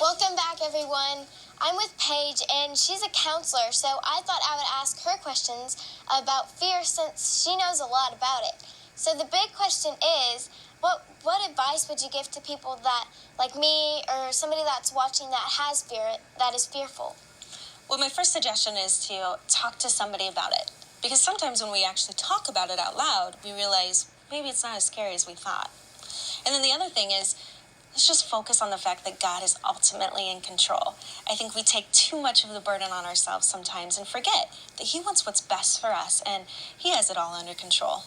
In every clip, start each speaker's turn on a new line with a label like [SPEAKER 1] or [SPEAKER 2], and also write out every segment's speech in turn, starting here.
[SPEAKER 1] Welcome back, everyone. I'm with Paige, and she's a counselor, so I thought I would ask her questions about fear since she knows a lot about it. So the big question is, what advice would you give to people that, like me, or somebody that's watching that has fear, that is fearful?
[SPEAKER 2] Well, my first suggestion is to talk to somebody about it. Because sometimes when we actually talk about it out loud, we realize maybe it's not as scary as we thought. And then the other thing is, let's just focus on the fact that God is ultimately in control. I think we take too much of the burden on ourselves sometimes and forget that He wants what's best for us, and He has it all under control.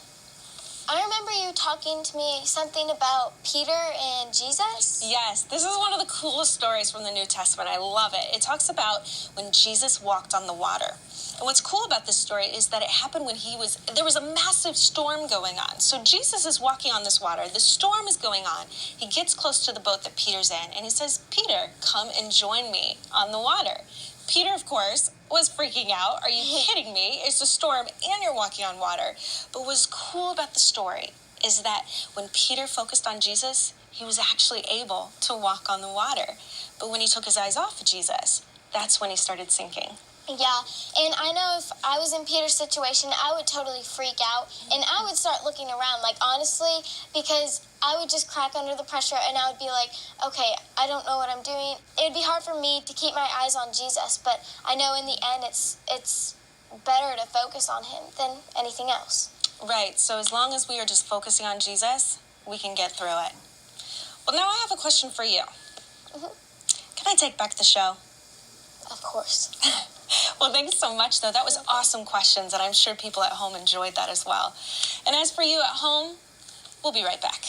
[SPEAKER 1] I remember you talking to me something about Peter and Jesus.
[SPEAKER 2] Yes, this is one of the coolest stories from the New Testament. I love it. It talks about when Jesus walked on the water. And what's cool about this story is that it happened when there was a massive storm going on. So Jesus is walking on this water. The storm is going on. He gets close to the boat that Peter's in, and he says, "Peter, come and join me on the water." Peter, of course, was freaking out. Are you kidding me? It's a storm and you're walking on water. But what's cool about the story is that when Peter focused on Jesus, he was actually able to walk on the water. But when he took his eyes off of Jesus, that's when he started sinking.
[SPEAKER 1] Yeah, and I know if I was in Peter's situation, I would totally freak out, and I would start looking around, like, honestly, because I would just crack under the pressure, and I would be like, okay, I don't know what I'm doing. It would be hard for me to keep my eyes on Jesus, but I know in the end it's better to focus on Him than anything else.
[SPEAKER 2] Right, so as long as we are just focusing on Jesus, we can get through it. Well, now I have a question for you. Can I take back the show?
[SPEAKER 1] Of course.
[SPEAKER 2] Well, thanks so much, though. That was awesome questions, and I'm sure people at home enjoyed that as well. And as for you at home, we'll be right back.